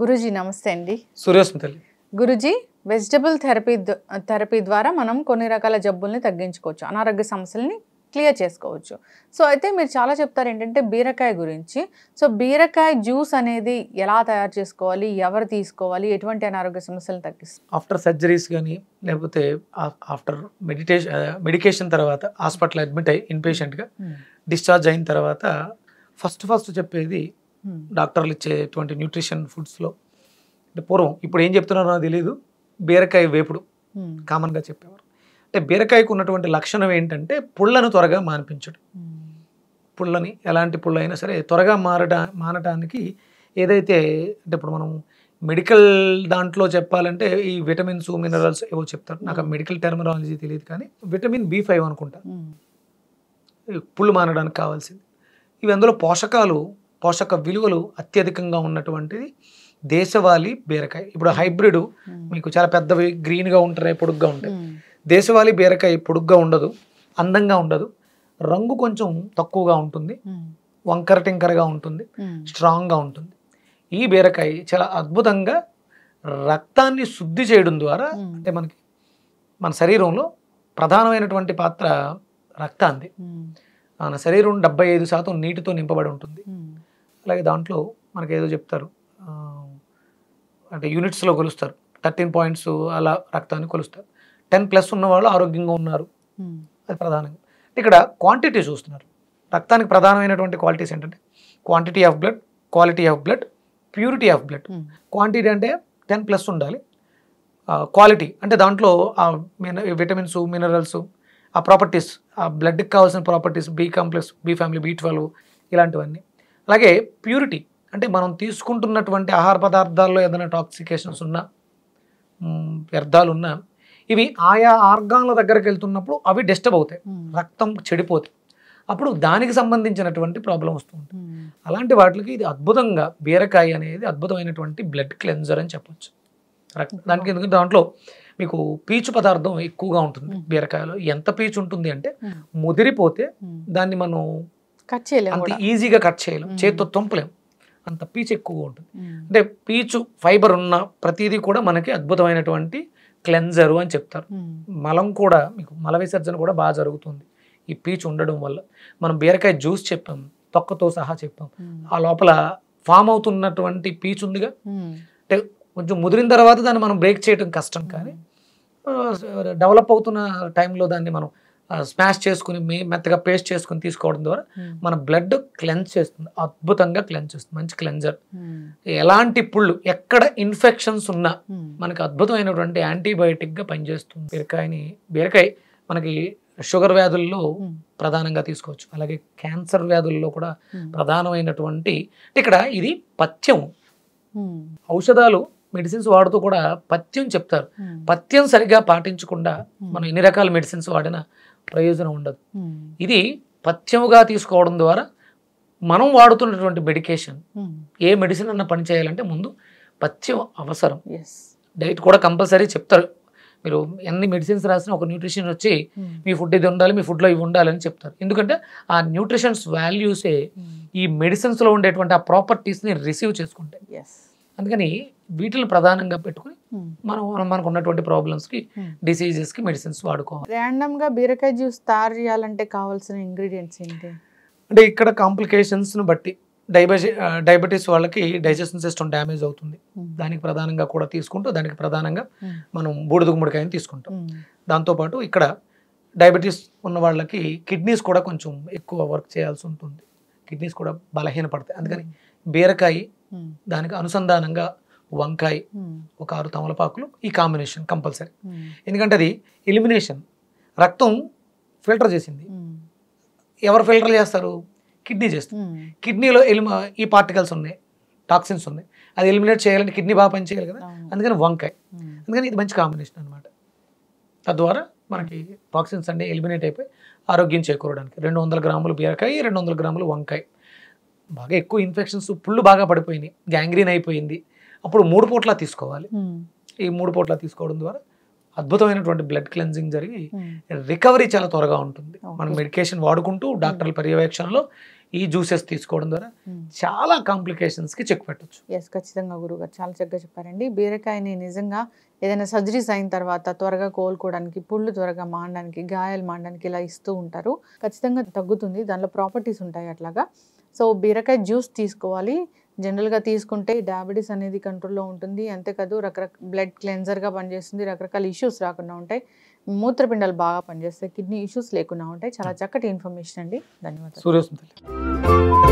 గురుజీ నమస్తే అండి. సూర్యోస్మి తల్లి. గురుజీ, వెజిటబుల్ థెరపీ ద్వారా మనం కొన్ని రకాల జబ్బుల్ని తగ్గించుకోవచ్చు, అనారోగ్య సమస్యల్ని క్లియర్ చేసుకోవచ్చు. సో అయితే మీరు చాలా చెప్తారు ఏంటంటే బీరకాయ గురించి. సో బీరకాయ జ్యూస్ అనేది ఎలా తయారు చేసుకోవాలి, ఎవరు తీసుకోవాలి, ఎటువంటి అనారోగ్య సమస్యలను తగ్గిస్తుంది? ఆఫ్టర్ సర్జరీస్ కానీ లేకపోతే ఆఫ్టర్ మెడికేషన్ తర్వాత హాస్పిటల్ అడ్మిట్ అయ్యి ఇన్పేషెంట్గా డిశ్చార్జ్ అయిన తర్వాత ఫస్ట్ చెప్పేది డాక్టర్లు ఇచ్చేటువంటి న్యూట్రిషన్ ఫుడ్స్లో అంటే పూర్వం ఇప్పుడు ఏం చెప్తున్నారో నాకు తెలియదు, బీరకాయ వేపుడు కామన్గా చెప్పేవారు. అంటే బీరకాయకు ఉన్నటువంటి లక్షణం ఏంటంటే పుళ్ళను త్వరగా మాన్పించడం. పుళ్ళని ఎలాంటి పుళ్ళు అయినా సరే త్వరగా మానటానికి ఏదైతే అంటే ఇప్పుడు మనం మెడికల్ దాంట్లో చెప్పాలంటే ఈ విటమిన్స్ మినరల్స్ ఏవో చెప్తారు, నాకు మెడికల్ టెర్మినాలజీ తెలియదు, కానీ విటమిన్ B5 అనుకుంటా పుళ్ళు మానడానికి కావాల్సింది. ఇవి అందులో పోషక విలువలు అత్యధికంగా ఉన్నటువంటిది దేశవాళీ బీరకాయ. ఇప్పుడు హైబ్రిడ్ మీకు చాలా పెద్దవి గ్రీన్గా ఉంటాయి, పొడుగ్గా ఉంటాయి. దేశవాళీ బీరకాయ పొడుగ్గా ఉండదు, అందంగా ఉండదు, రంగు కొంచెం తక్కువగా ఉంటుంది, వంకర టింకరగా ఉంటుంది, స్ట్రాంగ్గా ఉంటుంది. ఈ బీరకాయ చాలా అద్భుతంగా రక్తాన్ని శుద్ధి చేయడం ద్వారా అంటే మన శరీరంలో ప్రధానమైనటువంటి పాత్ర రక్తాంది. మన శరీరం 75% నీటితో నింపబడి ఉంటుంది. అలాగే దాంట్లో మనకి ఏదో చెప్తారు అంటే యూనిట్స్లో కొలుస్తారు, 13 పాయింట్స్ అలా రక్తాన్ని కొలుస్తారు. 10+ ఉన్న వాళ్ళు ఆరోగ్యంగా ఉన్నారు, అది ప్రధానంగా. ఇక్కడ క్వాంటిటీ చూస్తున్నారు. రక్తానికి ప్రధానమైనటువంటి క్వాలిటీస్ ఏంటంటే quantity of blood, quality of blood, purity of blood. Quantity అంటే 10+ ఉండాలి, క్వాలిటీ అంటే దాంట్లో ఆ విటమిన్స్ మినరల్స్ ఆ ప్రాపర్టీస్, ఆ బ్లడ్కి కావాల్సిన properties, B complex, B family, B12 ఇలాంటివన్నీ. అలాగే ప్యూరిటీ అంటే మనం తీసుకుంటున్నటువంటి ఆహార పదార్థాల్లో ఏదైనా టాక్సికేషన్స్ ఉన్నా, వ్యర్థాలు ఉన్నా, ఇవి ఆయా ఆర్గాన్ల దగ్గరికి వెళ్తున్నప్పుడు అవి డిస్టర్బ్ అవుతాయి, రక్తం చెడిపోతాయి, అప్పుడు దానికి సంబంధించినటువంటి ప్రాబ్లం వస్తూ ఉంటుంది. అలాంటి వాటికి ఇది అద్భుతంగా బీరకాయ అనేది అద్భుతమైనటువంటి బ్లడ్ క్లెన్జర్ అని చెప్పొచ్చు. దానికి ఎందుకంటే దాంట్లో మీకు పీచు పదార్థం ఎక్కువగా ఉంటుంది బీరకాయలో. ఎంత పీచు ఉంటుంది అంటే ముదిరిపోతే దాన్ని మనం కట్ చేయలేము, అంత ఈజీగా కట్ చేయలేం, చేతితో తుంపలేం, అంత పీచు ఎక్కువగా ఉంటుంది. అంటే పీచు ఫైబర్ ఉన్న ప్రతిదీ కూడా మనకి అద్భుతమైనటువంటి క్లెన్జరు అని చెప్తారు. మలం కూడా మీకు మల విసర్జన కూడా బాగా జరుగుతుంది ఈ పీచు ఉండడం వల్ల. మనం బీరకాయ జ్యూస్ చెప్పాం, తొక్కతో సహా చెప్పాం, ఆ లోపల ఫామ్ అవుతున్నటువంటి పీచు ఉందిగా, అంటే కొంచెం ముదిరిన తర్వాత దాన్ని మనం బ్రేక్ చేయడం కష్టం, కానీ డెవలప్ అవుతున్న టైంలో దాన్ని మనం స్మాష్ చేసుకుని మెత్తగా పేస్ట్ చేసుకుని తీసుకోవడం ద్వారా మన బ్లడ్ క్లెన్స్ చేస్తుంది, అద్భుతంగా క్లెన్స్ చేస్తుంది, మంచి క్లెన్జర్. ఎలాంటి పుళ్ళు ఎక్కడ ఇన్ఫెక్షన్స్ ఉన్నా మనకి అద్భుతమైనటువంటి యాంటీబయాటిక్గా పనిచేస్తుంది బీరకాయ మనకి షుగర్ వ్యాధుల్లో ప్రధానంగా తీసుకోవచ్చు, అలాగే క్యాన్సర్ వ్యాధుల్లో కూడా ప్రధానమైనటువంటి. ఇక్కడ ఇది పథ్యం, ఔషధాలు మెడిసిన్స్ వాడుతూ కూడా పథ్యం చెప్తారు. పథ్యం సరిగ్గా పాటించకుండా మనం ఎన్ని రకాల మెడిసిన్స్ వాడినా ప్రయోజనం ఉండదు. ఇది పథ్యముగా తీసుకోవడం ద్వారా మనం వాడుతున్నటువంటి మెడికేషన్, ఏ మెడిసిన్ అన్న పని చేయాలంటే ముందు పథ్యం అవసరం. డైట్ కూడా కంపల్సరీ చెప్తారు. మీరు ఎన్ని మెడిసిన్స్ రాసినా ఒక న్యూట్రిషన్ వచ్చి మీ ఫుడ్ ఇది ఉండాలి, మీ ఫుడ్లో ఇవి ఉండాలని చెప్తారు. ఎందుకంటే ఆ న్యూట్రిషన్స్ వాల్యూసే ఈ మెడిసిన్స్లో ఉండేటువంటి ఆ ప్రాపర్టీస్ని రిసీవ్ చేసుకుంటాయి. అందుకని వీటిని ప్రధానంగా పెట్టుకుని మనకు ఉన్నటువంటి ప్రాబ్లమ్స్కి, డిసీజెస్కి మెడిసిన్స్ వాడుకోవాలి. ర్యాండమ్గా బీరకాయ జ్యూస్ తయారు చేయాలంటే కావాల్సిన ఇంగ్రీడియంట్స్ ఏంటి అంటే ఇక్కడ కాంప్లికేషన్స్ను బట్టి డయాబెటీస్ వాళ్ళకి డైజెషన్ సిస్టమ్ డ్యామేజ్ అవుతుంది, దానికి ప్రధానంగా కూడా తీసుకుంటూ దానికి ప్రధానంగా మనం బూడిద గుమ్మడికాయని తీసుకుంటాం. దాంతోపాటు ఇక్కడ డయాబెటీస్ ఉన్న వాళ్ళకి కిడ్నీస్ కూడా కొంచెం ఎక్కువ వర్క్ చేయాల్సి ఉంటుంది, కిడ్నీస్ కూడా బలహీనపడతాయి. అందుకని బీరకాయ, దానికి అనుసంధానంగా వంకాయ, ఒక 6 తమలపాకులు, ఈ కాంబినేషన్ కంపల్సరీ. ఎందుకంటే అది ఎలిమినేషన్, రక్తం ఫిల్టర్ చేసింది. ఎవరు ఫిల్టర్ చేస్తారు? కిడ్నీ చేస్తుంది. కిడ్నీలో ఈ పార్టికల్స్ ఉన్నాయి, టాక్సిన్స్ ఉన్నాయి, అది ఎలిమినేట్ చేయాలంటే కిడ్నీ బాగా పని చేయాలి కదా, అందుకని వంకాయ. అందుకని ఇది మంచి కాంబినేషన్ అనమాట. తద్వారా మనకి టాక్సిన్స్ అన్నీ ఎలిమినేట్ అయిపోయి ఆరోగ్యం చేకూరడానికి 200 గ్రాములు బీరకాయ, 200 గ్రాములు వంకాయ. బాగా ఎక్కువ ఇన్ఫెక్షన్స్, పుళ్ళు బాగా పడిపోయినాయి, గ్యాంగ్రీన్ అయిపోయింది, అప్పుడు 3 పూట్లా తీసుకోవాలి. ఈ 3 పూట్లా తీసుకోవడం ద్వారా అద్భుతమైనటువంటి బ్లడ్ క్లెన్జింగ్ జరిగి రికవరీ చాలా త్వరగా ఉంటుంది. మనం మెడికేషన్ వాడుకుంటూ డాక్టర్ల పర్యవేక్షణలో ఈ జ్యూసెస్ తీసుకోవడం ద్వారా చాలా కాంప్లికేషన్స్కి చెక్ పెట్టచ్చు. ఎస్, ఖచ్చితంగా గురువుగారు చాలా చక్కగా చెప్పారండి. బీరకాయని నిజంగా ఏదైనా సర్జరీస్ అయిన తర్వాత త్వరగా కోలుకోవడానికి, పుళ్ళు త్వరగా మానడానికి, గాయాలు మానడానికి ఇలా ఇస్తూ ఉంటారు. ఖచ్చితంగా తగ్గుతుంది, దానిలో ప్రాపర్టీస్ ఉంటాయి అట్లాగా. సో బీరకాయ జ్యూస్ తీసుకోవాలి. జనరల్గా తీసుకుంటే డయాబెటీస్ అనేది కంట్రోల్లో ఉంటుంది. అంతేకాదు బ్లడ్ క్లెన్జర్గా పనిచేస్తుంది, రకరకాల ఇష్యూస్ రాకుండా ఉంటాయి, మూత్రపిండాలు బాగా పనిచేస్తాయి, కిడ్నీ ఇష్యూస్ లేకుండా ఉంటాయి. చాలా చక్కటి ఇన్ఫర్మేషన్ అండి, ధన్యవాదాలు. సూర్యోస్మితల్లి.